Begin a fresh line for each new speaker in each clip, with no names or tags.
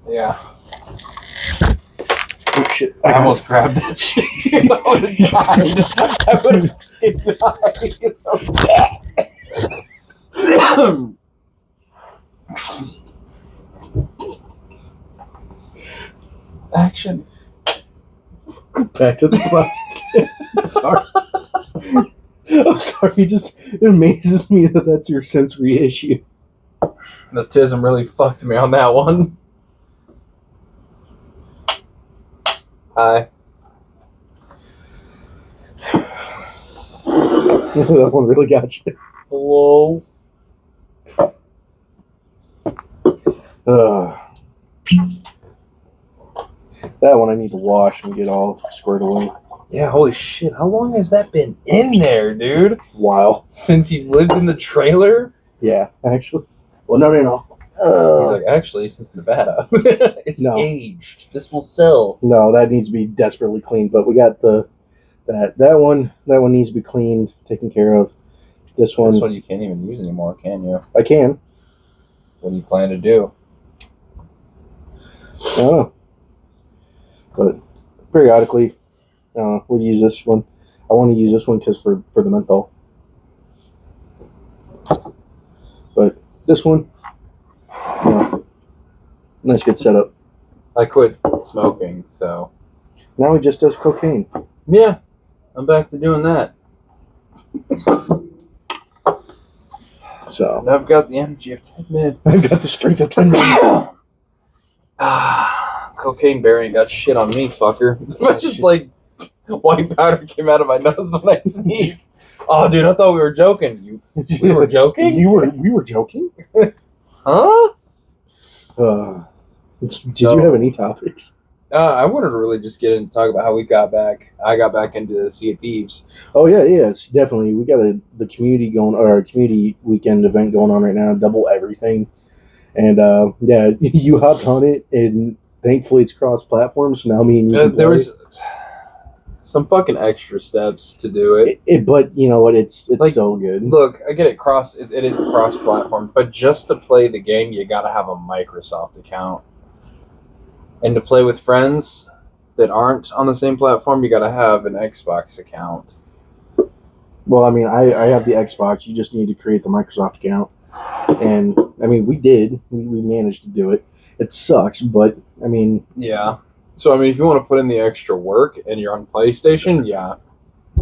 Yeah.
Oh shit!
I almost grabbed that shit, dude. I would have died. I would have died. Action.
Back to the podcast. Sorry. I'm sorry. It amazes me that that's your sensory issue.
The tism really fucked me on that one. Hi.
That one really got you.
Hello.
That one I need to wash and get all squared away.
Yeah, holy shit. How long has that been in there, dude?
Wow.
Since you lived in the trailer?
Yeah, actually. Well, no.
He's like, actually, since Nevada. It's aged. This will sell.
No, that needs to be desperately cleaned. But we got that one. That one needs to be cleaned, taken care of. This one
you can't even use anymore, can you?
I can.
What do you plan to do?
I don't know. But periodically, we'll use this one. I want to use this one because for the menthol. But this one, nice good setup.
I quit smoking, so.
Now he just does cocaine.
Yeah, I'm back to doing that.
So.
And I've got the energy of 10 men.
I've got the strength of 10 men.
Cocaine bearing got shit on me, fucker. Just like white powder came out of my nose when I sneezed. Oh, dude, I thought we were joking. We were joking?
We were joking?
Huh?
Did you have any topics?
I wanted to really just get in and talk about how we got back. I got back into Sea of Thieves.
Oh yeah, it's definitely. We got the community going, or our community weekend event going on right now. Double everything, and yeah, you hopped on it, and thankfully it's cross-platform. So now me and you.
There was some fucking extra steps to do it.
But you know what? It's like, still good.
Look, I get it. It is cross-platform, but just to play the game, you got to have a Microsoft account. And to play with friends that aren't on the same platform, you got to have an Xbox account.
Well, I mean, I have the Xbox. You just need to create the Microsoft account. And, I mean, we did. We managed to do it. It sucks, but, I mean...
Yeah. So, I mean, if you want to put in the extra work and you're on PlayStation, yeah,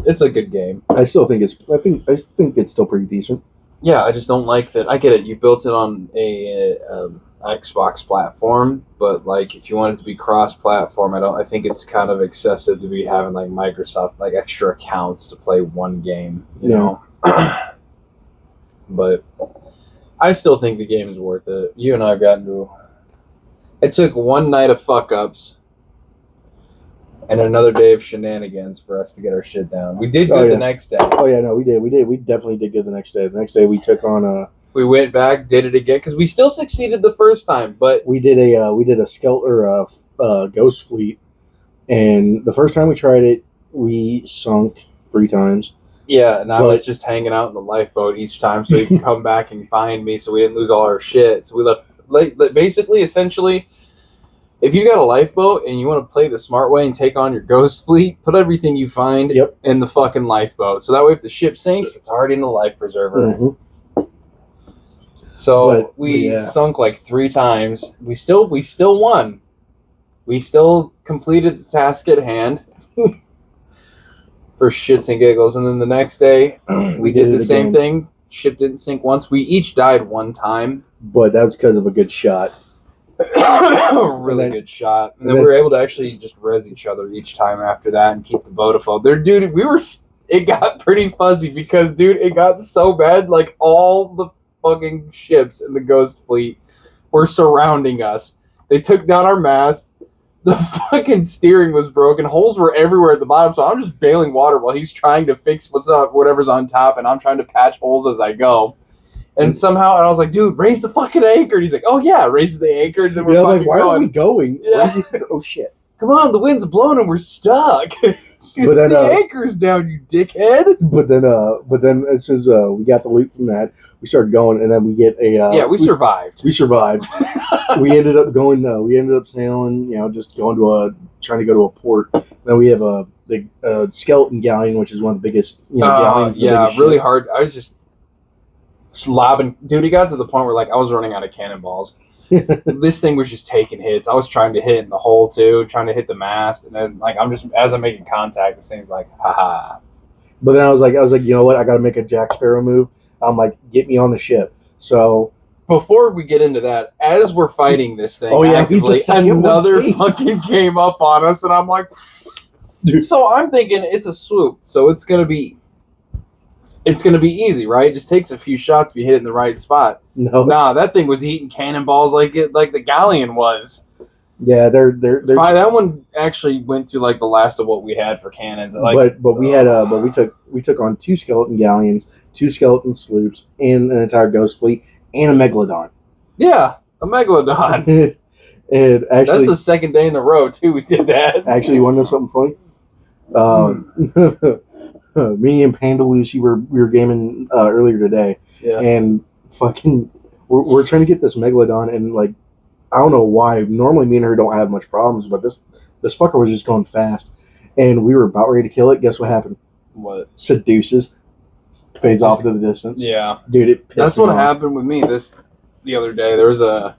it's a good game.
I think it's still pretty decent.
Yeah, I just don't like that. I get it. You built it on a Xbox platform, but like if you want it to be cross-platform, I think it's kind of excessive to be having like Microsoft like extra accounts to play one game, you know. But I still think the game is worth it. You and I have gotten to. It took one night of fuck ups and another day of shenanigans for us to get our shit down. We did good the next day.
Oh yeah, no, we did. We definitely did good the next day. The next day we took on
we went back, did it again because we still succeeded the first time, but
we did a ghost fleet, and the first time we tried it, we sunk 3 times.
Yeah, and I was just hanging out in the lifeboat each time so you can come back and find me so we didn't lose all our shit. So we left, basically, essentially, if you got a lifeboat and you want to play the smart way and take on your ghost fleet, put everything you find in the fucking lifeboat. So that way if the ship sinks, it's already in the life preserver. Mm-hmm. So we sunk like 3 times. We still won. We still completed the task at hand for shits and giggles. And then the next day, we did the same thing. Ship didn't sink once. We each died 1 time.
But that was because of a good shot.
Good shot. And then we were able to actually just res each other each time after that and keep the boat afloat. Dude, it got pretty fuzzy because, dude, it got so bad. Like, all the fucking ships in the Ghost Fleet were surrounding us. They took down our mast. The fucking steering was broken. Holes were everywhere at the bottom, so I'm just bailing water while he's trying to fix whatever's on top, and I'm trying to patch holes as I go. And somehow, I was like, dude, raise the fucking anchor. And he's like, oh yeah, raises the anchor, and then we're fucking
why are we going?
Yeah.
Oh shit.
Come on, the wind's blowing and we're stuck. It's
then,
the anchor's down, you dickhead.
But then as soon as we got the loot from that, we started going, and then we get a
Yeah, we survived.
We survived. we ended up going. We ended up sailing. Just going trying to go to a port. Then we have the skeleton galleon, which is one of the biggest. Galleons.
Yeah, really hard. I was just lobbing. Dude, it got to the point where like I was running out of cannonballs. This thing was just taking hits. I was trying to hit in the hole too, trying to hit the mast, and then like as I'm making contact, this thing's like, haha.
But then I was like, you know what? I got to make a Jack Sparrow move. I'm like, get me on the ship. So
before we get into that, as we're fighting this thing,
actively,
another fucking came up on us, and I'm like, dude. So I'm thinking it's a swoop, so it's gonna be easy, right? It just takes a few shots if you hit it in the right spot.
No,
nah, that thing was eating cannonballs like the galleon was.
Yeah, they're
that one actually went through like the last of what we had for cannons. Like,
but we took on 2 skeleton galleons, 2 skeleton sloops, and an entire ghost fleet, and a megalodon.
Yeah, a megalodon.
And actually,
that's the second day in a row too. We did that.
Actually, you want to know something funny? Me and Panda Lucy we were gaming earlier today, and fucking we're trying to get this megalodon, and like I don't know why. Normally, me and her don't have much problems, but this fucker was just going fast, and we were about ready to kill it. Guess what happened?
What?
Seduces, fades off into the distance.
Yeah,
dude, it pissed
that's
me
what
off.
happened with me the other day. There was a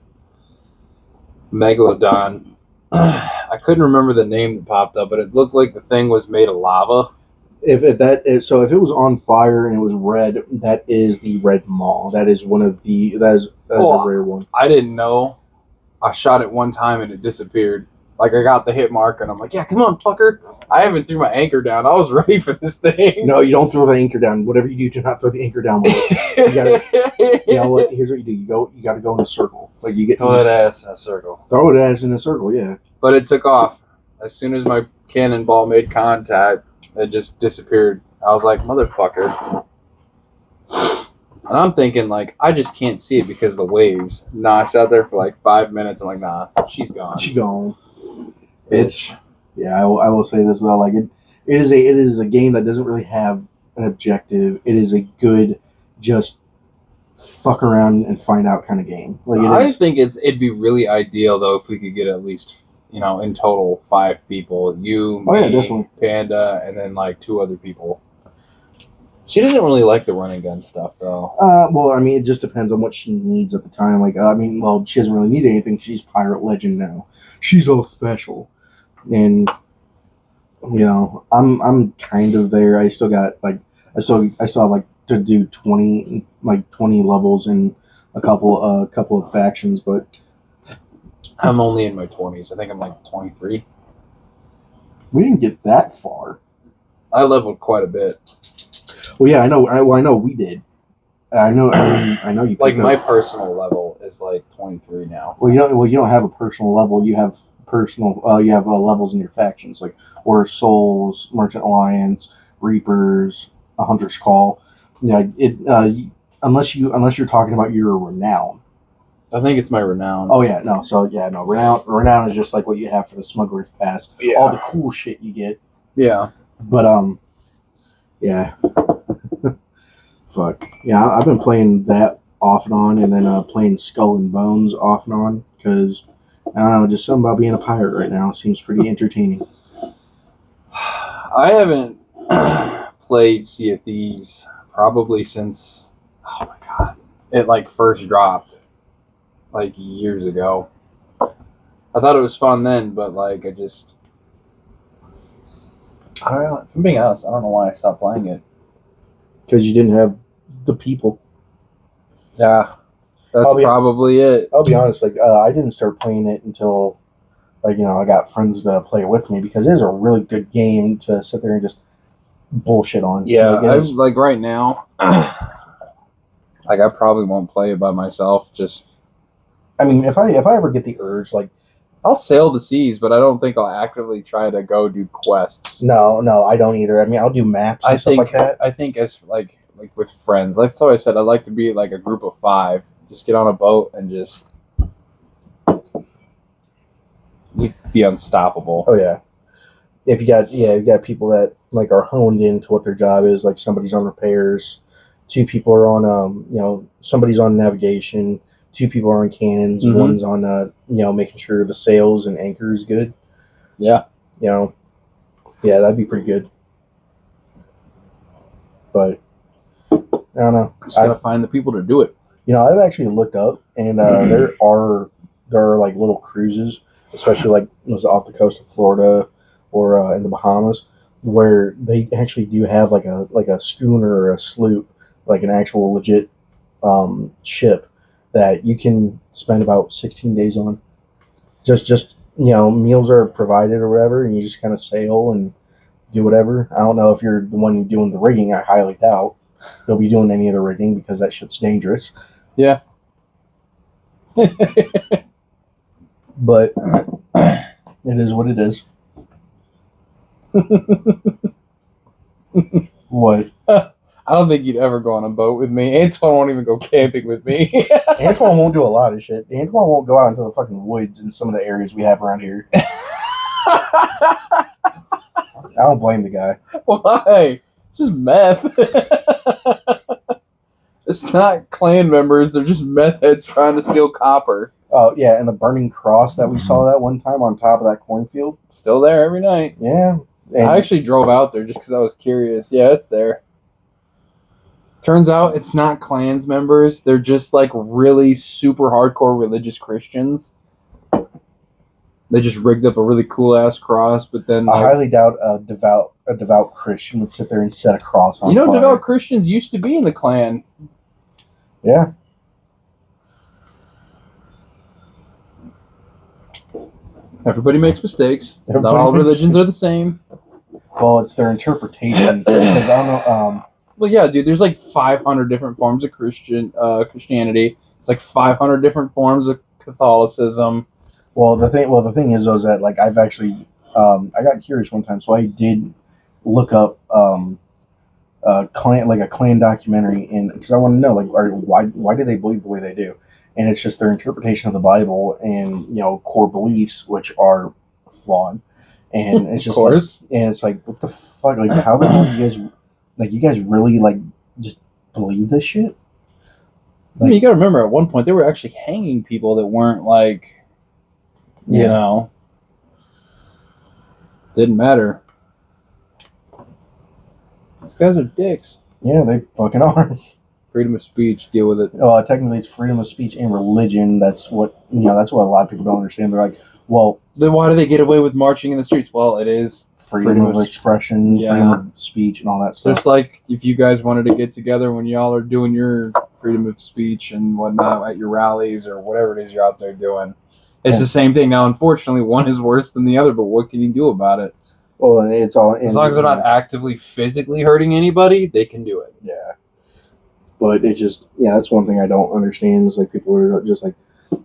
megalodon. I couldn't remember the name that popped up, but it looked like the thing was made of lava.
If it was on fire and it was red, that is the red maw. That is one of the that is a rare one.
I didn't know. I shot it one time and it disappeared. Like I got the hit marker and I'm like, yeah, come on, fucker. I haven't threw my anchor down. I was ready for this thing.
No, you don't throw the anchor down. Whatever you do not throw the anchor down. You know what? Here's what you do. You got to go in a circle. Like you get
throw that ass in a circle.
Throw it ass in a circle. Yeah.
But it took off as soon as my cannonball made contact. It just disappeared. I was like, motherfucker. And I'm thinking, like, I just can't see it because of the waves. Nah, I sat there for like 5 minutes. I'm like, nah, she's gone.
She's gone. It's, yeah, I will say this though, like it is a game that doesn't really have an objective. It is a good, just fuck around and find out kind of game. Like
I think it'd be really ideal though if we could get at least, in total 5 people. You, me,
definitely.
Panda, and then like 2 other people. She doesn't really like the run and gun stuff, though.
Well, I mean, it just depends on what she needs at the time. Like, she doesn't really need anything. She's Pirate Legend now. She's all special, and I'm kind of there. I still got I still have like to do 20 levels in a couple of factions, but
I'm only in my 20s. I think I'm like 23.
We didn't get that far.
I leveled quite a bit.
Well, yeah, I know. I know we did. I know you.
Like my personal level is like 23 now.
Well, you don't have a personal level. You have levels in your factions, like Order of Souls, Merchant Alliance, Reapers, a Hunter's Call. Yeah, unless you're talking about your renown.
I think it's my renown.
Oh yeah, no. So yeah, no. Renown is just like what you have for the Smuggler's Pass.
Yeah.
All the cool shit you get.
Yeah.
But yeah. Fuck. Yeah, I've been playing that off and on, and then playing Skull and Bones off and on, because, I don't know, just something about being a pirate right now seems pretty entertaining.
I haven't played Sea of Thieves probably since, oh my god, it like first dropped, like years ago. I thought it was fun then, but like I don't know, if I'm being honest, I don't know why I stopped playing it.
Because you didn't have the people.
Yeah, that's probably it.
I'll be honest, like I didn't start playing it until, like, I got friends to play it with me, because it is a really good game to sit there and just bullshit on.
Yeah, like right now, like I probably won't play it by myself. Just,
I mean, if I ever get the urge, like,
I'll sail the seas, but I don't think I'll actively try to go do quests.
No, I don't either. I mean, I'll do maps and stuff like that.
I think as like with friends, like so I said, I'd like to be like a group of 5. Just get on a boat and just be unstoppable.
Oh yeah. if you got people that like are honed into what their job is, like somebody's on repairs, two people are on somebody's on navigation, two people are on cannons,
Mhm.
one's on making sure the sails and anchor is good.
Yeah.
Yeah, that'd be pretty good. But I don't know.
Just gotta find the people to do it.
I've actually looked up, and there are like little cruises, especially like off the coast of Florida or in the Bahamas, where they actually do have like a schooner or a sloop, like an actual legit ship that you can spend about 16 days on. Just meals are provided or whatever, and you just kind of sail and do whatever. I don't know if you're the one doing the rigging. I highly doubt you'll be doing any of the rigging because that shit's dangerous.
Yeah.
But it is what it is. What?
I don't think you'd ever go on a boat with me. Antoine won't even go camping with me.
Antoine won't do a lot of shit. Antoine won't go out into the fucking woods in some of the areas we have around here. I don't blame the guy.
Why? It's just meth. It's not clan members. They're just meth heads trying to steal copper.
Oh, yeah, and the burning cross that we saw that one time on top of that cornfield.
Still there every night.
Yeah. And
I actually drove out there just because I was curious. Yeah, it's there. Turns out it's not clans members. They're just like really super hardcore religious Christians. They just rigged up a really cool ass cross, but then
I highly doubt a devout Christian would sit there and set a cross on fire.
devout Christians used to be in the clan.
Yeah.
Everybody makes mistakes. Not all religions are the same.
Well, it's their interpretation. Because I don't know.
Well, yeah, dude. There's like 500 different forms of Christianity. It's like 500 different forms of Catholicism.
Well, the thing is that like I've actually I got curious one time, so I did look up a clan documentary, and because I want to know like why do they believe the way they do, and it's just their interpretation of the Bible and core beliefs which are flawed, and it's just
Of course.
and it's like what the fuck, like how the hell do you guys really like just believe this shit?
I mean, you got to remember at one point they were actually hanging people that weren't like. Didn't matter. These guys are dicks.
Yeah, they fucking are.
Freedom of speech, deal with it.
Technically, it's freedom of speech and religion. That's what That's what a lot of people don't understand. They're like, well,
Then why do they get away with marching in the streets? Well, it is
freedom of expression,
Yeah.
freedom of speech, and all that stuff.
just like if you guys wanted to get together when y'all are doing your freedom of speech and whatnot at your rallies or whatever it is you're out there doing. It's the same thing. Now, unfortunately, one is worse than the other, but what can you do about it?
Well, it's all
As long as they're not actively physically hurting anybody, they can do it.
Yeah, but it's just that's one thing I don't understand is like people are just like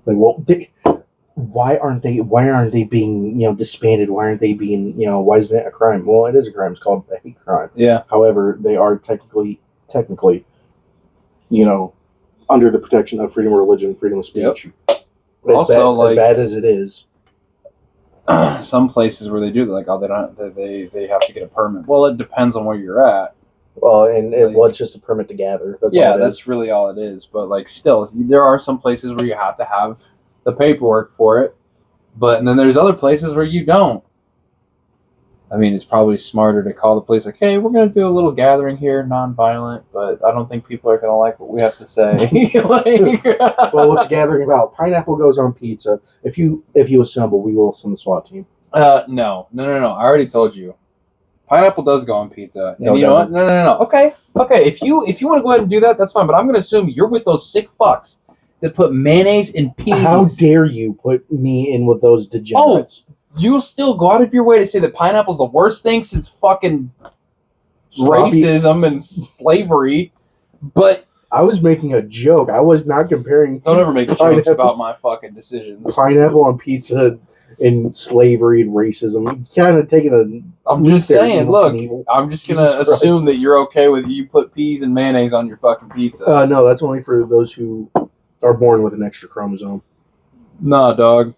well, why aren't they being disbanded? Why aren't they being why isn't it a crime? Well, it is a crime. It's called a hate crime.
Yeah.
However, they are technically under the protection of freedom of religion, freedom of speech.
Yep.
But
Also,
as bad as it is,
some places where they do like they have to get a permit. Well, it depends on where you're at.
well, it's just a permit to gather. That's all
That's really all it is. But like, still, there are some places where you have to have the paperwork for it. And then there's other places where you don't. I mean, it's probably smarter to call the police like, "Hey, we're going to do a little gathering here, non-violent, but I don't think people are going to like what we have to say."
Well, what's the gathering about? Pineapple goes on pizza. If you assemble, we will send the SWAT team.
No. I already told you. Pineapple does go on pizza.
No,
And you know what? No. Okay. If you want to go ahead and do that, that's fine. But I'm going to assume you're with those sick fucks that put mayonnaise in peas.
How dare you put me in with those degenerates?
You'll still go out of your way to say that pineapple's the worst thing since fucking racism and slavery. But
I was making a joke. I was not comparing.
don't ever make jokes about my fucking decisions.
Pineapple on pizza and slavery and racism. You kind of taking a.
I'm just saying, look,
evil.
I'm just going
Jesus
to
Christ.
assume that you're okay with you put peas and mayonnaise on your fucking pizza.
No, that's only for those who are born with an extra chromosome.
Nah, dog.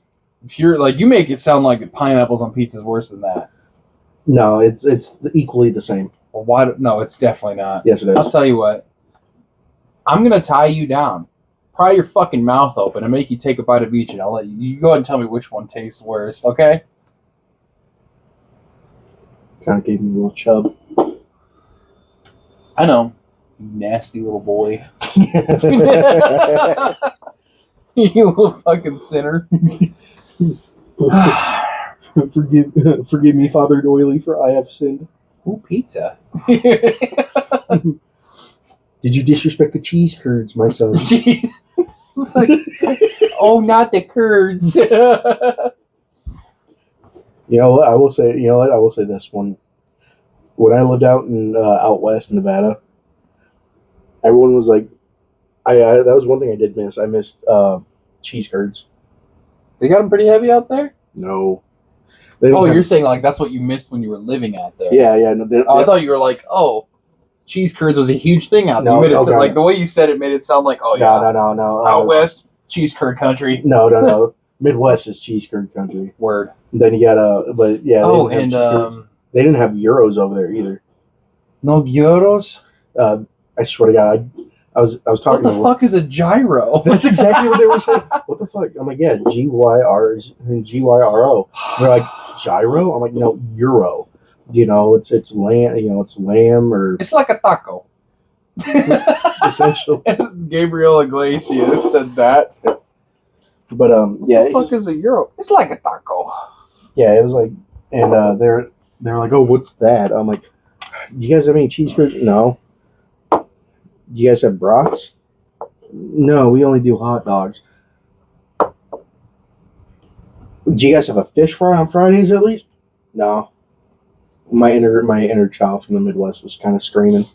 If you're like, you make it sound like pineapples on pizza is worse than that.
No, it's equally the same.
Well, why? No, it's definitely not.
Yes, it
I'll
is.
tell you what. I'm gonna tie you down, pry your fucking mouth open, and make you take a bite of each, and I'll let you. You go ahead and tell me which one tastes worse, okay?
Kind of gave me a little chub.
I know, you nasty little boy. You little fucking sinner.
forgive me, Father Doily, for I have sinned.
Ooh, pizza.
Did you disrespect the cheese curds, my son?
Oh, not the curds.
You know what? I will say. You know what? I will say this one. When I lived out in out west in Nevada, everyone was like, I that was one thing I did miss. I missed cheese curds.
They got them pretty heavy out there?
No. They don't
Oh,
have-
you're saying like that's what you missed when you were living out there.
Yeah, yeah. No,
Oh, I thought you were like, oh, cheese curds was a huge thing out there.
No,
You made it
okay.
sound, like the way you said it made it sound like, oh yeah,
no.
out west cheese curd country.
No. Midwest is cheese curd country.
Word.
Then you got but yeah.
Oh,
they didn't have
and
cheese curds. They didn't have euros over there either.
no gyros.
I swear to God, I was
What
talking.
the
to
fuck is a gyro?
That's exactly what they were saying. What the fuck? I'm like, yeah, GYRO. They're like, gyro? I'm like, no, euro. You know, it's lamb. You know, it's lamb or
It's like a taco.
essentially.
Gabriel Iglesias said that.
But yeah,
What the fuck is a euro? It's like a taco.
yeah, it was like, and they're like, oh, what's that? I'm like, do you guys have any cheese curds? No. Do you guys have brats? No, we only do hot dogs. Do you guys have a fish fry on Fridays at least? No. My inner child from the Midwest was kind of screaming.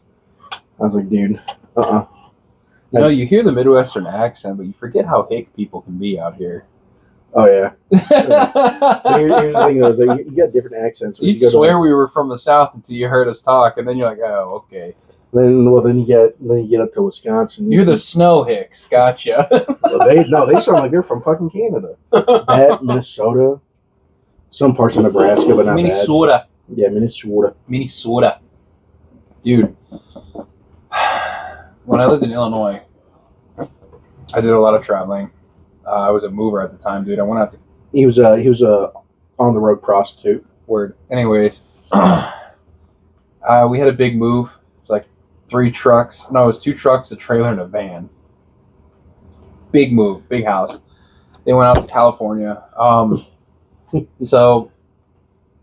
I was like, dude,
You know, you hear the Midwestern accent, but you forget how hick people can be out here.
Oh yeah. Here's the thing though, is that you got different accents.
You'd swear we were from the South until you heard us talk, and then you're like, oh, okay.
Then you get up to Wisconsin.
You're the snow hicks. Gotcha.
They sound like they're from fucking Canada. That Minnesota, some parts of Nebraska, but not bad.
Minnesota.
Yeah, Minnesota.
Minnesota. Dude. When I lived in Illinois, I did a lot of traveling. I was a mover at the time, dude. I went out to
He was a on the road prostitute.
Word. Anyways, we had a big move. It was like 3 trucks. No, it was 2 trucks, a trailer, and a van. Big move, big house. They went out to California. So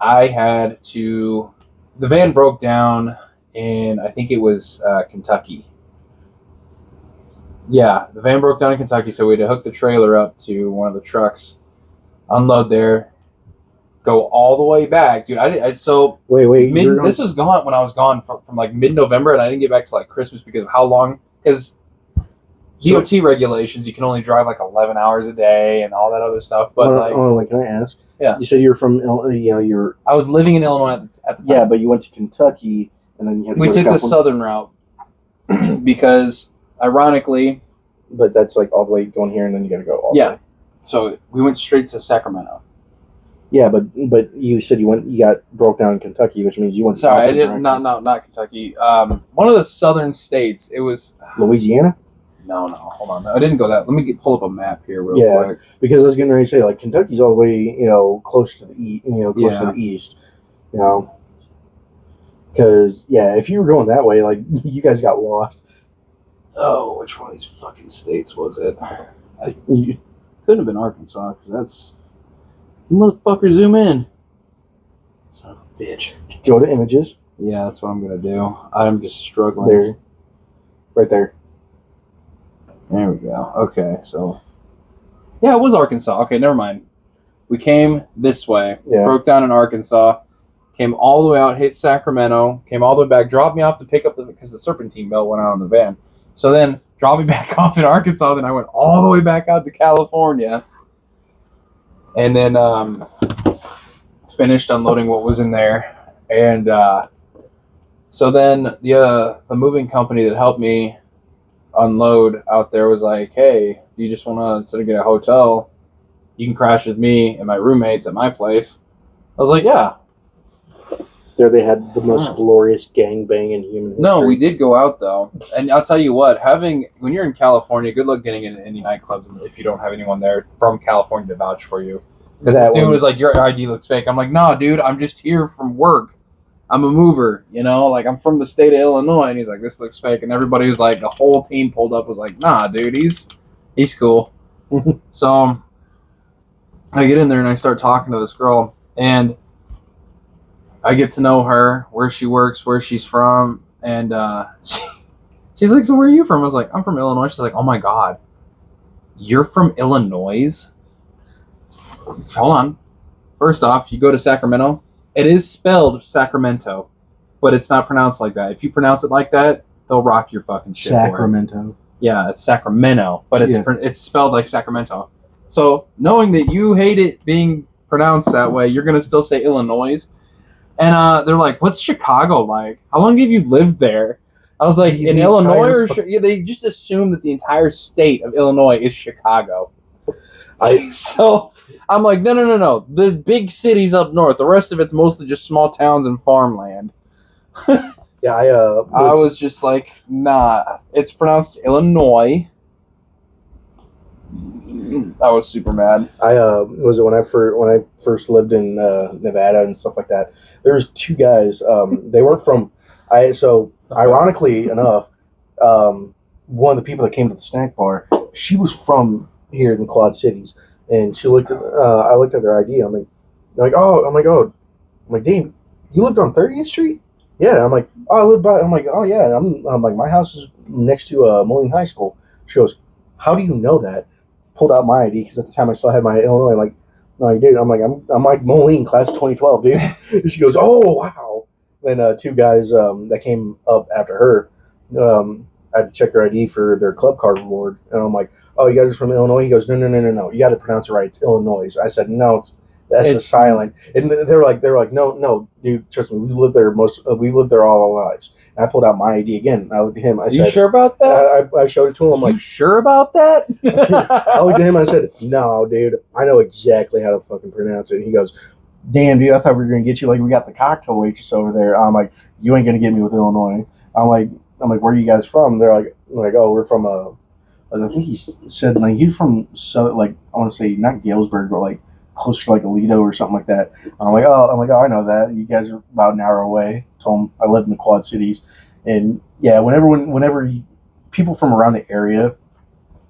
I had to. The van broke down in, I think it was Kentucky. Yeah, the van broke down in Kentucky, so we had to hook the trailer up to one of the trucks, unload there, go all the way back, dude.
Wait.
This was gone when I was gone from like mid-November, and I didn't get back to like Christmas because of how long. Because DOT regulations, you can only drive like 11 hours a day and all that other stuff. But
can I ask?
Yeah.
You said you're from you're.
I was living in Illinois at the time.
Yeah, but you went to Kentucky, and then you had to
We
go to
took the
California.
southern route because, ironically,
But that's like all the way going here, and then you got to go all the way.
so we went straight to Sacramento.
Yeah, but you said you got broke down in Kentucky, which means you went.
Sorry, I
south,
didn't.
right?
Not Kentucky. One of the southern states. It was
Louisiana.
no. Hold on, I didn't go that. Let me pull up a map here real
Yeah.
quick.
Because I was getting ready to say, like, Kentucky's all the way, close to the close to the east, Because if you were going that way, like, you guys got lost.
Oh, which one of these fucking states was it?
You-
Couldn't have been Arkansas because that's you motherfucker. Zoom in. Son of a bitch.
Go to images.
Yeah, that's what I'm gonna do. I'm just struggling.
There, right there.
There we go. Okay, so yeah, it was Arkansas. Okay, never mind. We came this way,
Yeah.
broke down in Arkansas, came all the way out, hit Sacramento, came all the way back, dropped me off to pick up because the serpentine belt went out on the van. So then dropped me back off in Arkansas. Then I went all the way back out to California, and then finished unloading what was in there. And so then the moving company that helped me unload out there was like, hey, do you just want to, instead of get a hotel, you can crash with me and my roommates at my place? I was like, yeah.
There they had the most glorious gangbang in human history.
No, we did go out though, and I'll tell you what. When you're in California, good luck getting into any nightclubs if you don't have anyone there from California to vouch for you. Because this dude was like, "Your ID looks fake." I'm like, "No, dude, I'm just here from work. I'm a mover, like I'm from the state of Illinois." And he's like, "This looks fake," and everybody was like, the whole team pulled up was like, "Nah, dude, he's cool." So I get in there and I start talking to this girl, and I get to know her, where she works, where she's from, and she's like, "So where are you from?" I was like, "I'm from Illinois." She's like, "Oh my God, you're from Illinois?" Hold on. First off, you go to Sacramento. It is spelled Sacramento, but it's not pronounced like that. If you pronounce it like that, they'll rock your fucking shit.
Sacramento.
Yeah, it's Sacramento, but it's spelled like Sacramento. So knowing that you hate it being pronounced that way, you're gonna still say Illinois. And they're like, "What's Chicago like? How long have you lived there?" I was like, "In Illinois?" They just assume that the entire state of Illinois is Chicago. So I'm like, no. The big cities up north. The rest of it's mostly just small towns and farmland.
Yeah,
I was just like, nah. It's pronounced Illinois. I was super mad.
Was it when I first lived in Nevada and stuff like that. There was two guys. They weren't from. Ironically enough, one of the people that came to the snack bar, she was from here in the Quad Cities, and she looked at. I looked at her ID. I'm like, oh my God. I'm like, "Dave, you lived on 30th Street?" Yeah. I'm like, "Oh, I live by." I'm like, "Oh yeah." I'm like, "My house is next to Moline High School." She goes, "How do you know that?" Pulled out my ID because at the time I still had my Illinois. I'm like, "No, you did." I'm like Moline, class of 2012, dude. And she goes, "Oh wow." Then two guys that came up after her, I had to check their ID for their club card reward, and I'm like, "Oh, you guys are from Illinois?" He goes, No. You got to pronounce it right. It's Illinois." I said, "No, it's silent." And they were like, No, dude, trust me, we've lived there all our lives." And I pulled out my ID again. And I looked at him. I said,
"You sure about that?"
I showed it to him. I'm like,
"You sure about that?"
I looked at him. I said, "No, dude, I know exactly how to fucking pronounce it." And he goes, "Damn, dude, I thought we were gonna get you like we got the cocktail waitress over there." I'm like, "You ain't gonna get me with Illinois." I'm like, "Where are you guys from?" They're like, "Oh, we're from I think he said like he's from I want to say not Galesburg, but like close to like Aledo or something like that. I'm like, "Oh, I know that. You guys are about an hour away." Told him I live in the Quad Cities, and yeah, whenever people from around the area,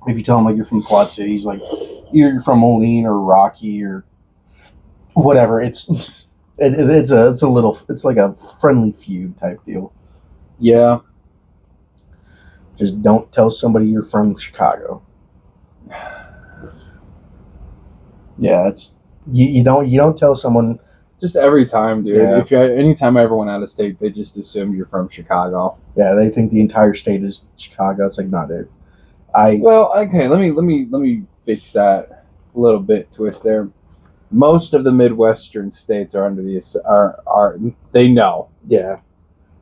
if you tell them like you're from the Quad Cities, like either you're from Moline or Rocky or whatever, it's like a friendly feud type deal.
Yeah.
Just don't tell somebody you're from Chicago. Yeah, it's you don't tell someone.
Just every time, dude.
Yeah.
Anytime I ever went out of state, they just assume you're from Chicago.
Yeah, they think the entire state is Chicago. It's like, not it.
Well, okay. Let me fix that a little bit. Twist there. Most of the Midwestern states are under the are they know.
Yeah.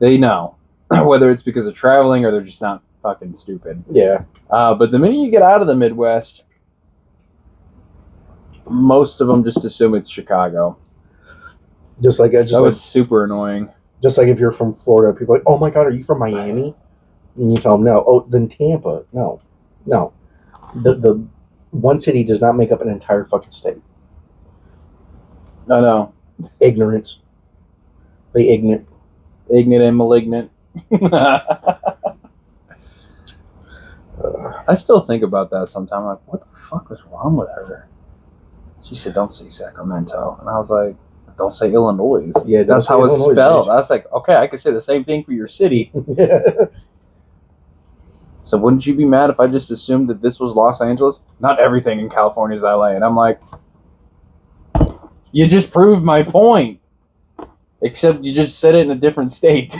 They know whether it's because of traveling or they're just not fucking stupid.
Yeah.
But the minute you get out of the Midwest, most of them just assume it's Chicago. That was super annoying.
Just like if you're from Florida, people are like, "Oh my God, are you from Miami?" And you tell them no. "Oh, then Tampa." No. The one city does not make up an entire fucking state.
I know.
Ignorance. They ignorant.
Ignorant and malignant. I still think about that sometimes. Like, what the fuck was wrong with her? She said, "Don't say Sacramento," and I was like, "Don't say Illinois."
Yeah,
that's how it's spelled. I was like, okay, I could say the same thing for your city.
Yeah.
So wouldn't you be mad if I just assumed that this was Los Angeles? Not everything in California is LA, and I'm like, you just proved my point. Except you just said it in a different state.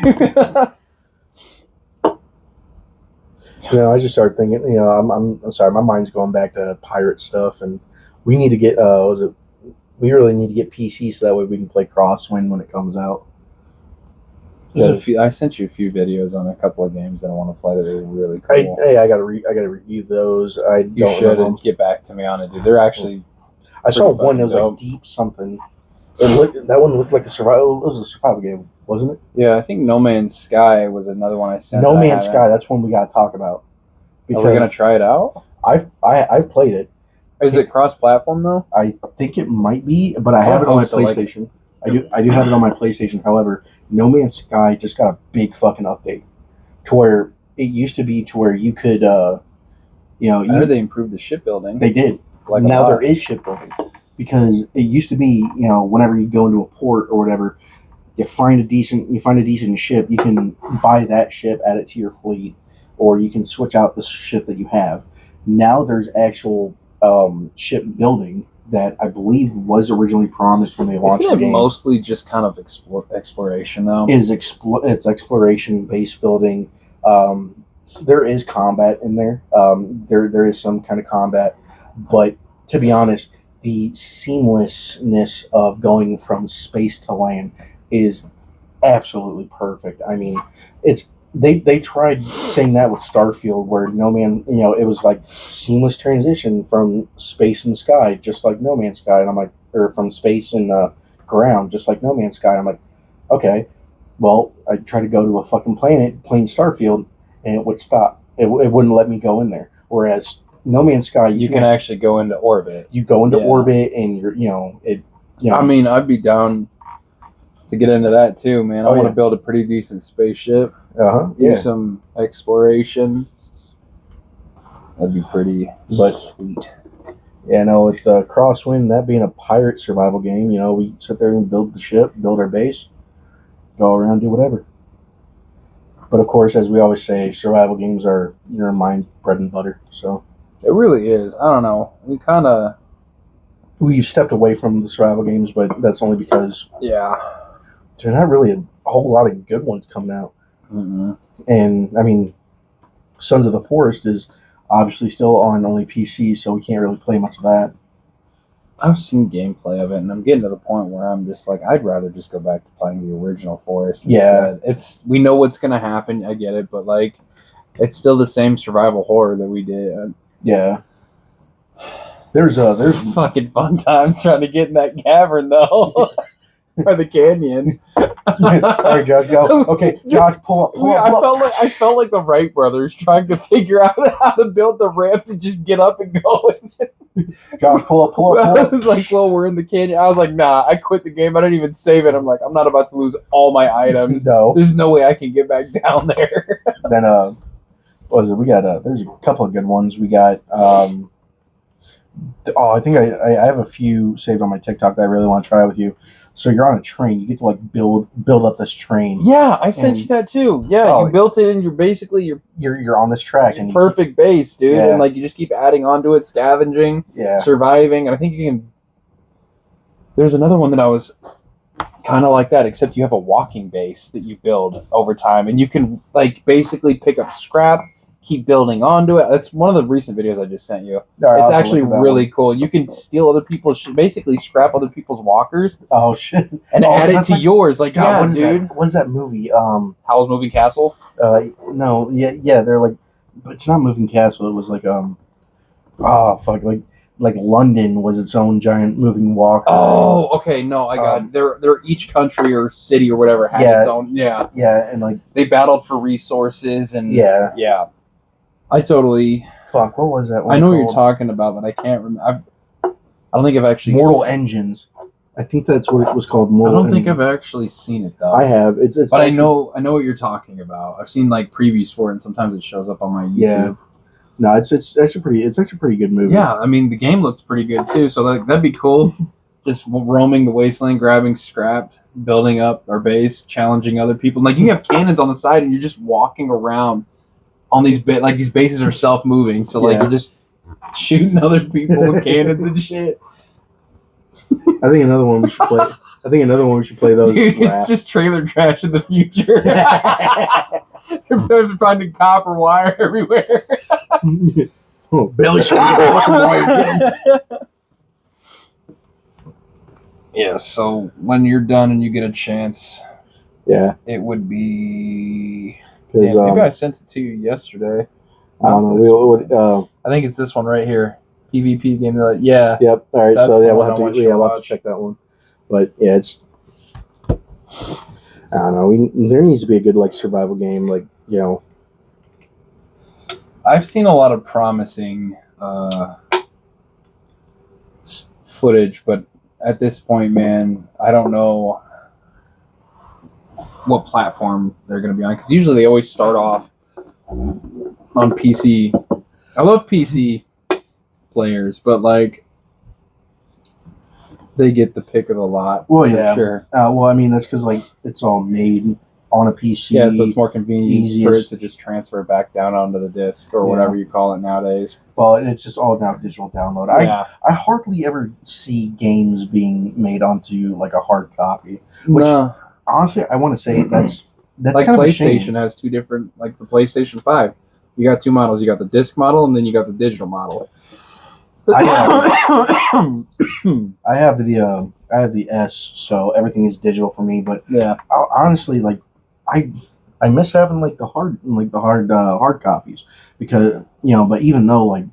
I just started thinking. I'm sorry, my mind's going back to pirate stuff, and we need to get. We really need to get PC so that way we can play Crosswind when it comes out.
I sent you a few videos on a couple of games that I want to play that are really cool.
I gotta review those.
You should get back to me on it, dude. They're actually.
I saw one that was like Deep something. That one looked like a survival. It was a survival game, wasn't it?
Yeah, I think No Man's Sky was another one I sent.
No Man's Sky. That's one we got to talk about.
Are we gonna try it out?
I've played it.
Is it cross-platform though?
I think it might be, but I have it on my PlayStation. I do have it on my PlayStation. However, No Man's Sky just got a big fucking update to where it used to be to where you could, I
heard they improved the shipbuilding.
They did.
Like
now there is shipbuilding because it used to be, whenever you go into a port or whatever, you find a decent ship, you can buy that ship, add it to your fleet, or you can switch out the ship that you have. Now there's actual ship building that I believe was originally promised when they launched the game.
Mostly just kind of exploration though.
It's exploration based building. So there is combat in there. There is some kind of combat, but to be honest, the seamlessness of going from space to land is absolutely perfect. I mean, they tried saying that with Starfield, where No Man, it was like seamless transition from space and sky, just like No Man's Sky, and I'm like, or from space and ground, just like No Man's Sky. I'm like, okay, well, I tried to go to a fucking plain Starfield, and it would stop. It wouldn't let me go in there. Whereas No Man's Sky,
you can actually go into orbit.
You go into orbit, and you're.
I mean, I'd be down to get into that too, man. I want to build a pretty decent spaceship. Do some exploration. That'd be pretty sweet.
Yeah, no, with Crosswind, that being a pirate survival game, we sit there and build the ship, build our base, go around, do whatever. But of course, as we always say, survival games are my bread and butter. So
it really is. I don't know.
We've stepped away from the survival games, but that's only because there's not really a whole lot of good ones coming out.
Mm-hmm.
And I mean, Sons of the Forest is obviously still on only PC, so we can't really play much of that.
I've seen gameplay of it, and I'm getting to the point where I'm just like, I'd rather just go back to playing the original Forest instead.
Yeah,
we know what's gonna happen. I get it, but like, it's still the same survival horror that we did.
Yeah. There's
fucking fun times trying to get in that cavern though. Or the canyon.
All right, Josh, go. Okay, Josh, pull up.
I felt like the Wright brothers trying to figure out how to build the ramp to just get up and go.
Josh, pull up.
I was like, well, we're in the canyon. I was like, nah, I quit the game. I didn't even save it. I'm like, I'm not about to lose all my items.
No.
There's no way I can get back down there.
Then, what was it? We got, there's a couple of good ones. We got, I think I have a few saved on my TikTok that I really want to try with you. So you're on a train. You get to like build up this train.
Yeah, I sent you that too. Yeah, you built it, and you're
on this track and
perfect base, dude. Yeah. And like you just keep adding onto it, scavenging, surviving, and I think you can. There's another one that I was kind of like that, except you have a walking base that you build over time, and you can like basically pick up scrap, keep building onto it. That's one of the recent videos I just sent you. It's actually really cool. You can steal other people's, basically scrap other people's walkers.
Oh shit!
And add it to yours. Like,
God, dude. What is that movie?
Howl's Moving Castle.
No, yeah. They're like, but it's not Moving Castle. It was like like London was its own giant moving walker.
Oh, okay. No, I got it. They're each country or city or whatever had its own. Yeah.
Yeah, and like
they battled for resources and yeah. I totally.
Fuck, what was that one?
I know what you're talking about, but I can't remember. I don't think I've actually.
Mortal Engines. I think that's what it was called.
I don't think I've actually seen it though.
I have. It's
but actually, I know what you're talking about. I've seen like previews for it, and sometimes it shows up on my YouTube.
Yeah. No, it's actually a pretty good movie.
Yeah, I mean the game looks pretty good too, so that'd be cool. Just roaming the wasteland, grabbing scrap, building up our base, challenging other people. Like you have cannons on the side, and you're just walking around on these these bases are self-moving, so like you're just shooting other people with cannons and shit.
I think another one we should play. Those.
Dude, it's just trailer trash in the future. They're finding copper wire everywhere.
Oh, Billy should fucking wire.
Yeah, so when you're done and you get a chance, it would be. Maybe I sent it to you yesterday.
I don't know.
I think it's this one right here. PvP game. Yeah.
Yep. All right. So we'll have to check that one. But yeah, it's I don't know. There needs to be a good like survival game, like
I've seen a lot of promising footage, but at this point, man, I don't know what platform they're going to be on, because usually they always start off on PC. I love PC players, but like they get the pick of the lot.
Well,
for
yeah.
sure.
Well, I mean that's because like it's all made on a PC.
Yeah, so it's more convenient for it
easiest.
to just transfer back down onto the disc or
Yeah.
whatever you call it nowadays.
Well, it's just all now digital download.
Yeah.
I hardly ever see games being made onto like a hard copy. Which
No.
honestly, I want to say that's
Like
kind of a shame.
PlayStation has two different, like the PlayStation 5. You got two models. You got the disc model and then you got the digital model.
I have the S, so everything is digital for me. But
Yeah.
honestly, like I miss having like the hard copies because But even though like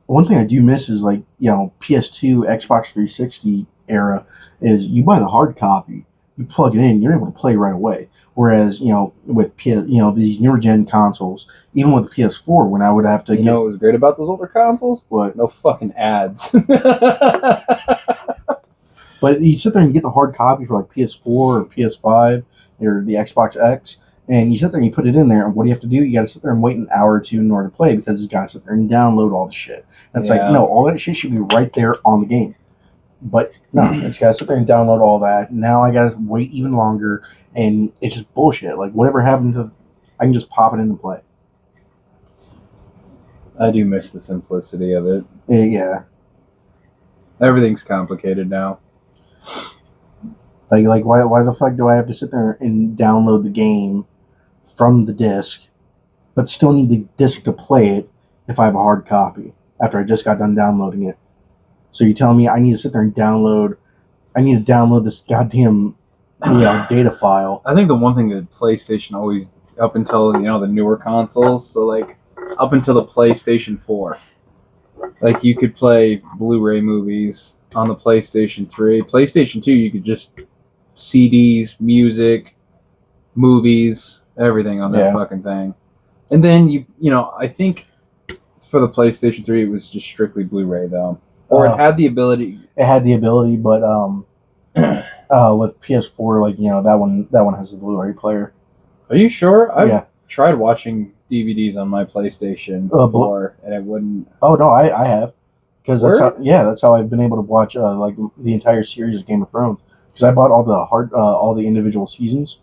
one thing I do miss is like PS2, Xbox 360 era is you buy the hard copy, you plug it in, you're able to play right away. Whereas with these newer gen consoles, even with the PS4, when I would have to
You know what was great about those older consoles?
what.
No fucking ads.
But you sit there and you get the hard copy for like PS4 or PS5 or the Xbox X, and you sit there and you put it in there, and what do you have to do? You got to sit there and wait an hour or two in order to play because it's got to sit there and download all the shit. And it's like,
Yeah.
no, all that shit should be right there on the game. But no, it's got to sit there and download all that. Now I got to wait even longer, and it's just bullshit. Like, whatever happened to, I can just pop it in and play.
I do miss the simplicity of it.
Yeah.
Everything's complicated now.
Like why the fuck do I have to sit there and download the game from the disc, but still need the disc to play it if I have a hard copy after I just got done downloading it? So you're telling me I need to sit there and I need to download this goddamn data file.
I think the one thing that PlayStation always, up until the newer consoles, so like up until the PlayStation 4, like you could play Blu-ray movies on the PlayStation 3. PlayStation 2, you could just CDs, music, movies, everything on that
Yeah.
fucking thing. And then I think for the PlayStation 3 it was just strictly Blu-ray though. Or it had the ability.
It had the ability, but with PS4, like that one has the Blu-ray player.
Are you sure? I've
Yeah.
tried watching DVDs on my PlayStation
Blu-
4 and it wouldn't.
Oh no, I have, because
Word?
that's how I've been able to watch like the entire series of Game of Thrones, because I bought all the individual seasons,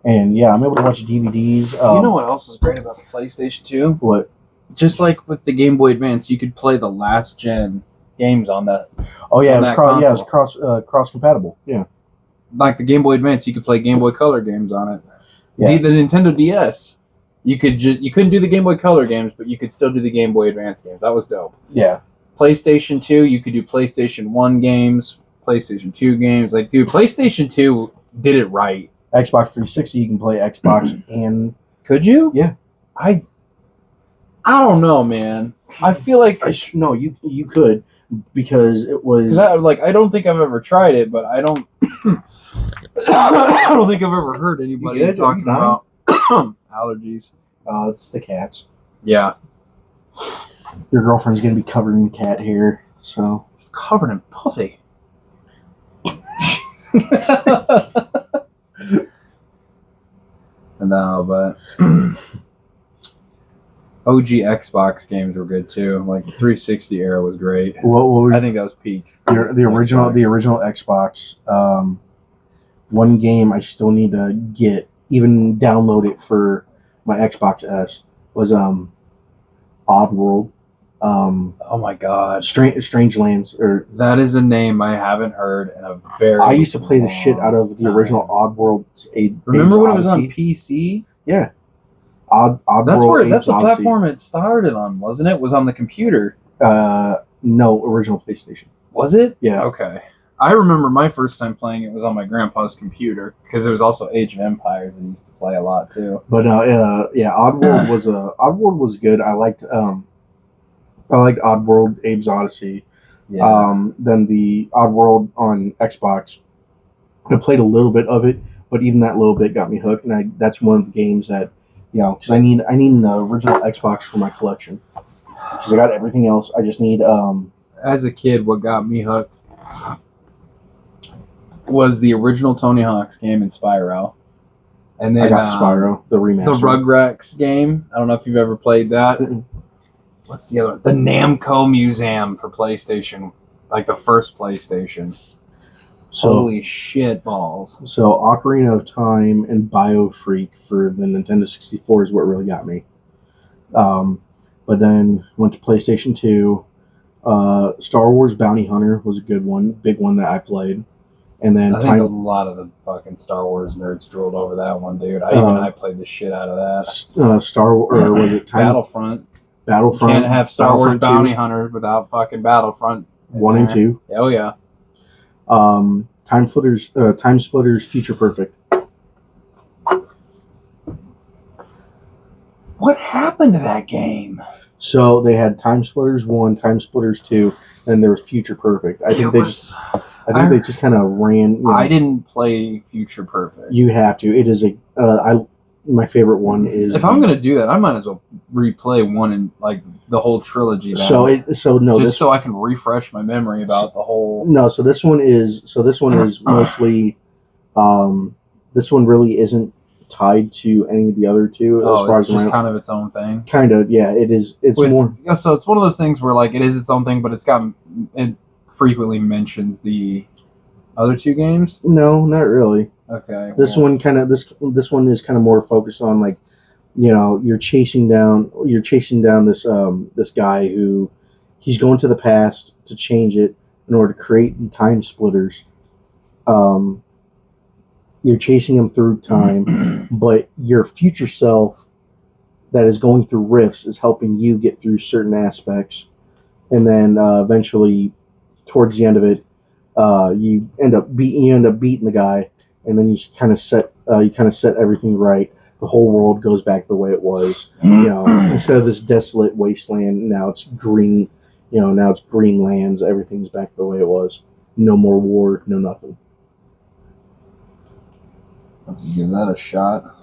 and yeah, I'm able to watch DVDs.
You know what else was great about the PlayStation 2?
What?
Just like with the Game Boy Advance, you could play the last gen games on that.
Oh yeah,
On
it was
that
cross compatible. Yeah,
Like the Game Boy Advance, you could play Game Boy Color games on it.
Yeah.
The Nintendo DS, you couldn't do the Game Boy Color games, but you could still do the Game Boy Advance games. That was dope.
yeah.
PlayStation 2, you could do PlayStation 1 games, PlayStation 2 games. Like, dude, PlayStation 2 did it right.
Xbox 360, you can play Xbox and
Could you?
Yeah.
I don't know, man. I feel like
no, you could, because it was.
I don't think I've ever tried it, but I don't. I don't think I've ever heard anybody
You good?
talking
Are you
about allergies.
It's the cats.
Yeah,
Your girlfriend's gonna be covered in cat hair, so.
covered in puffy. No, but OG Xbox games were good too. Like the 360 era was great.
What was
I think that was peak.
the original
Xbox.
the original Xbox? One game I still need to get, even download it for my Xbox S, was Oddworld.
Oh my god,
Strange Lands, or
that is a name I haven't heard in a very.
I used to play the shit out of the
long
original
time.
Oddworld.
Remember when it
Apes
was on
Odyssey?
PC?
Yeah, Oddworld.
That's
Apes
the
Odyssey.
platform it started on, wasn't it? Was on the computer.
No, original PlayStation.
Was it?
Yeah.
Okay. I remember my first time playing it was on my grandpa's computer because it was also Age of Empires that he used to play a lot too.
But yeah, Oddworld was good. I liked Oddworld, Abe's Odyssey.
Yeah.
Then the Oddworld on Xbox I played a little bit of it, but even that little bit got me hooked, and that's one of the games that, because I need an original Xbox for my collection, because I got everything else. I just need
As a kid, what got me hooked was the original Tony Hawk's game in Spyro. And then
I got Spyro, the remaster.
The Rugrats game. I don't know if you've ever played that.
Mm-mm.
What's the other one? The Namco Museum for PlayStation. Like the first PlayStation.
So,
Holy shit balls.
So Ocarina of Time and BioFreak for the Nintendo 64 is what really got me. But then went to PlayStation 2. Star Wars Bounty Hunter was a good one, big one that I played. And then
I think a lot of the fucking Star Wars nerds drooled over that one, dude. I played the shit out of that.
Star Wars, or was it
Battlefront?
Battlefront.
Can't have Star Wars
Battlefront 2,
Bounty Hunters without fucking Battlefront.
1 and 2.
Oh yeah.
Time Splitters Future Perfect.
What happened to that game?
So they had Time Splitters 1, Time Splitters 2, and there was Future Perfect. I think they just kind of ran.
I didn't play Future Perfect.
You have to. It is my favorite one is.
If I'm gonna do that, I might as well replay one and like the whole trilogy.
So
I can refresh my memory about the whole.
No, so this one is mostly. This one really isn't tied to any of the other two.
It's just kind of its own thing.
Kind of, yeah. It is. It's more.
So it's one of those things where like it is its own thing, but it frequently mentions the other two games.
No, not really.
Okay.
This one is kind of more focused on like, you're chasing down this guy who he's going to the past to change it in order to create the time splitters. You're chasing him through time, but your future self that is going through rifts is helping you get through certain aspects, and then eventually, towards the end of it, you end up beating the guy. And then you kind of set everything right. The whole world goes back the way it was. Instead of this desolate wasteland, now it's green. Now it's green lands. Everything's back the way it was. No more war. No nothing.
I'll give that a shot.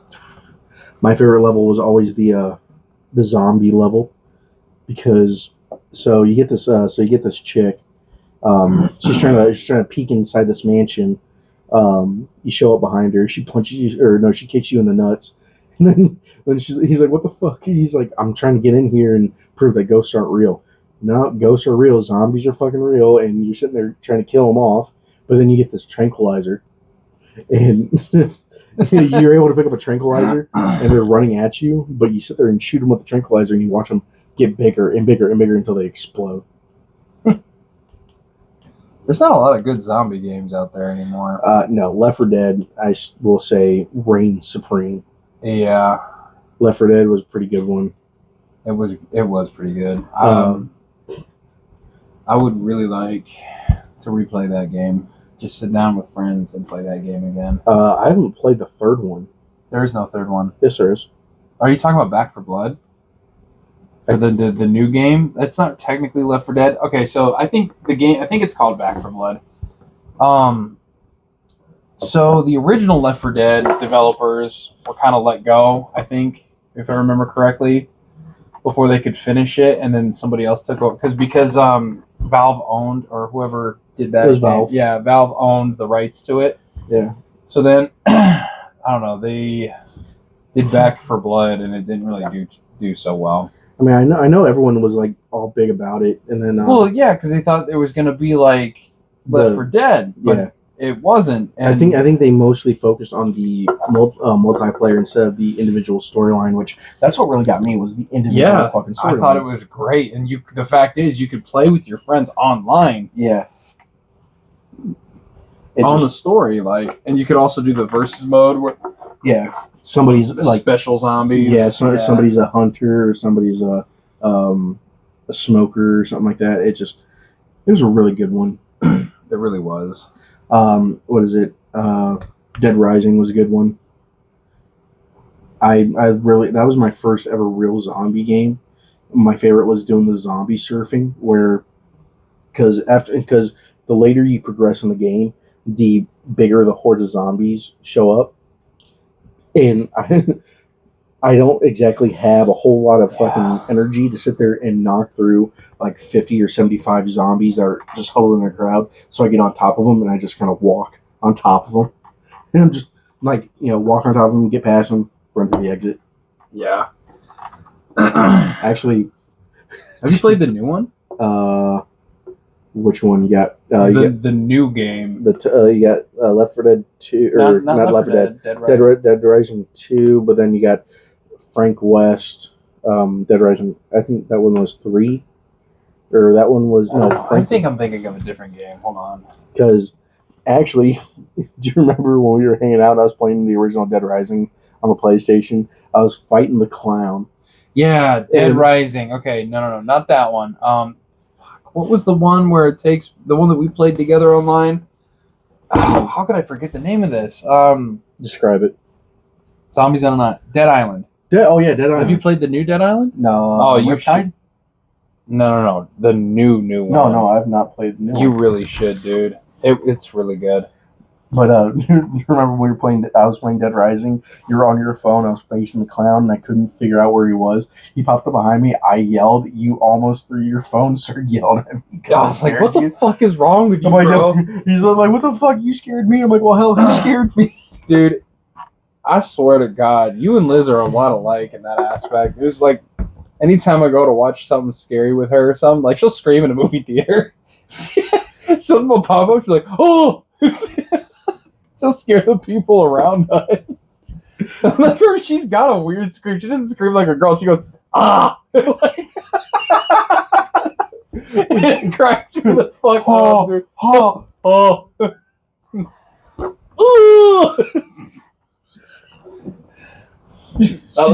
My favorite level was always the zombie level, because you get this chick. She's trying to peek inside this mansion. You show up behind her, she punches you, or no, she kicks you in the nuts, and then he's like, what the fuck? He's like, I'm trying to get in here and prove that ghosts aren't real. No, ghosts are real, zombies are fucking real, and you're sitting there trying to kill them off, but then you get this tranquilizer, and you're able to pick up a tranquilizer, and they're running at you, but you sit there and shoot them with the tranquilizer, and you watch them get bigger and bigger and bigger until they explode.
There's not a lot of good zombie games out there anymore.
No, Left 4 Dead, I will say, reigns supreme.
Yeah.
Left 4 Dead was a pretty good one.
It was pretty good. I would really like to replay that game. Just sit down with friends and play that game again.
I haven't played the third one.
There is no third one.
Yes, there is.
Are you talking about Back 4 Blood? For the new game? That's not technically Left 4 Dead. Okay, so I think it's called Back 4 Blood. So the original Left 4 Dead developers were kind of let go, I think, if I remember correctly, before they could finish it, and then somebody else took over because Valve owned, or whoever did that.
It was Valve.
Yeah, Valve owned the rights to it.
Yeah.
So then I don't know, they did Back 4 Blood, and it didn't really do so well.
I mean, I know everyone was like all big about it, and then
well, yeah, because they thought it was going to be like Left 4 Dead, but it wasn't. And
I think they mostly focused on the multiplayer instead of the individual storyline, which that's what really got me was the individual fucking storyline.
I thought it was great, and the fact is, you could play with your friends online.
Yeah.
The story, and you could also do the versus mode where.
Yeah. Somebody's like
special zombies.
Yeah, somebody's a hunter or somebody's a smoker or something like that. It was a really good one.
It really was.
What is it? Dead Rising was a good one. That was my first ever real zombie game. My favorite was doing the zombie surfing, because the later you progress in the game, the bigger the hordes of zombies show up, and I don't exactly have a whole lot of fucking energy to sit there and knock through like 50 or 75 zombies that are just huddled in a crowd. So I get on top of them and I just kind of walk on top of them. And I'm just like, walk on top of them, get past them, run to the exit.
Yeah.
Actually,
have you played the new one?
Which one you got?
The new game.
You got Left 4 Dead 2, or not Left 4 Dead, Dead Rising 2, but then you got Frank West, Dead Rising. I think that one was 3, or that one was
I think I'm thinking of a different game. Hold on.
Because actually, do you remember when we were hanging out? I was playing the original Dead Rising on the PlayStation. I was fighting the clown.
Yeah, Dead Rising. Okay, no, not that one. What was the one where it takes the one that we played together online? Oh, how could I forget the name of this?
Describe it.
Zombies on a Dead Island.
Dead Island.
Have you played the new Dead Island?
No.
Oh, you should. No. The new one.
No, I've not played the new one.
You really should, dude. It's really good.
But you remember when we were playing? I was playing Dead Rising. You were on your phone. I was facing the clown, and I couldn't figure out where he was. He popped up behind me. I yelled. You almost threw your phone. Started yelling at me.
I was like, "What the fuck is wrong with you, bro?"
He's like, "What the fuck? You scared me." I'm like, "Well, hell, he scared me."
Dude, I swear to God, you and Liz are a lot alike in that aspect. It was like, anytime I go to watch something scary with her or something, like she'll scream in a movie theater. Something will pop up. She's like, "Oh!" She'll scare the people around us. I'm like, she's got a weird scream. She doesn't scream like a girl. She goes, "Ah!" Like, it cracks me the fuck up, dude. Oh.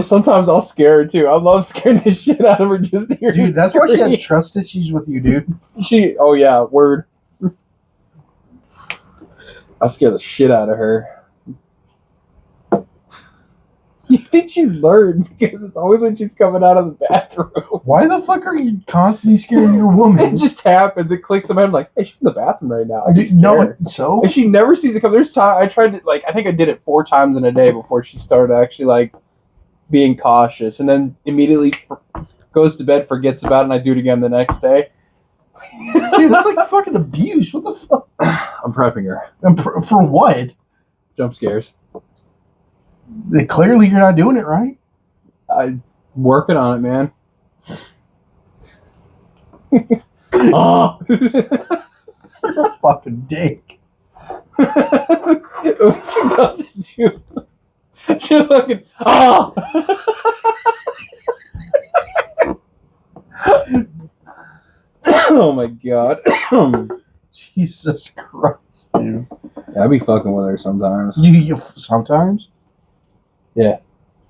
Sometimes I'll scare her too. I love scaring the shit out of her just to hear her.
Dude, that's why she has trust issues with you, dude.
Oh yeah, word. I scare the shit out of her. You think she'd learn because it's always when she's coming out of the bathroom.
Why the fuck are you constantly scaring your woman?
It just happens. It clicks in my head like, hey, she's in the bathroom right now.
So?
And she never sees it come. There's time I tried to I think I did it 4 times in a day before she started actually being cautious, and then immediately goes to bed, forgets about it, and I do it again the next day.
Dude, that's like fucking abuse. What the fuck?
I'm prepping her.
For what?
Jump scares.
Clearly, you're not doing it right.
I'm working on it, man. Oh,
you're a fucking dick.
What she does it too. She fucking Oh my god.
Jesus Christ, dude.
Yeah, I be fucking with her sometimes.
You sometimes?
Yeah.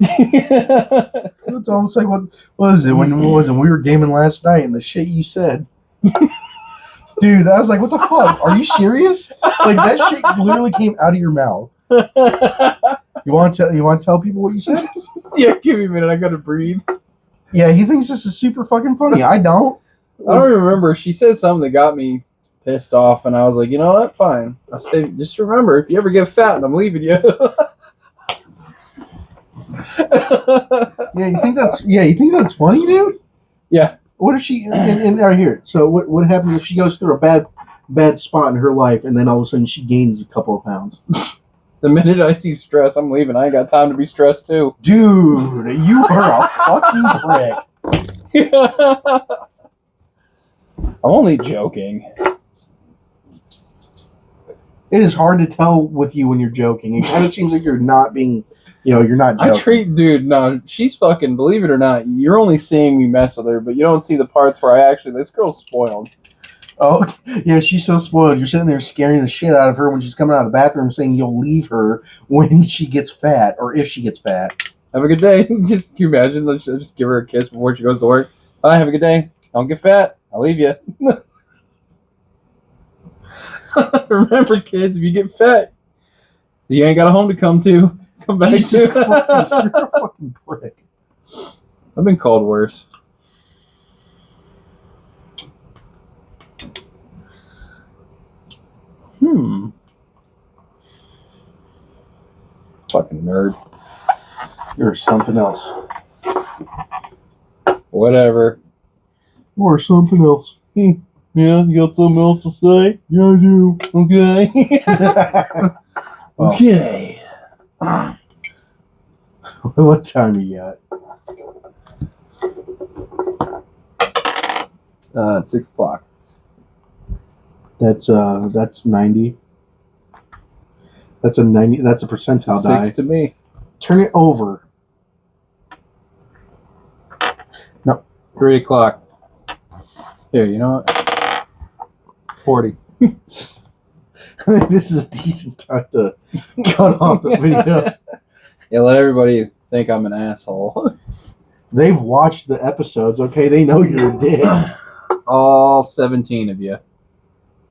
It's almost like what was it? When was it? We were gaming last night, and the shit you said, dude. I was like, "What the fuck? Are you serious?" Like that shit literally came out of your mouth. You want to tell people what you said?
Yeah, give me a minute. I gotta breathe.
Yeah, he thinks this is super fucking funny. I don't.
I don't remember. She said something that got me pissed off, and I was like, you know what? Fine. I said, just remember, if you ever get fat, and I'm leaving you.
You think that's funny, dude?
Yeah.
What if she and right here? So what happens if she goes through a bad spot in her life, and then all of a sudden she gains a couple of pounds?
The minute I see stress, I'm leaving. I ain't got time to be stressed too.
Dude, you are a fucking prick.
I'm only joking.
It is hard to tell with you when you're joking. It kind of seems like you're not being, you're not joking.
No, she's fucking, believe it or not, you're only seeing me mess with her, but you don't see the parts where this girl's spoiled.
Oh, yeah, she's so spoiled. You're sitting there scaring the shit out of her when she's coming out of the bathroom saying you'll leave her when she gets fat, or if she gets fat.
Have a good day. Just, can you imagine? Let's just give her a kiss before she goes to work. Bye, have a good day. Don't get fat. I'll leave you. Remember, kids, if you get fat, you ain't got a home to come to. Come back
Jesus
to.
Christ, you're a fucking prick.
I've been called worse. Fucking nerd.
You're something else.
Whatever.
Or something else. Yeah, you got something else to say? Yeah, I do. Okay.
Okay.
What time you got?
It's 6 o'clock.
That's 90. That's a 90. That's a percentile
6
die.
to me.
Turn it over.
3 o'clock. Here, you know what? 40.
This is a decent time to cut off the video.
Yeah, let everybody think I'm an asshole.
They've watched the episodes, okay? They know you're a dick.
All 17 of you.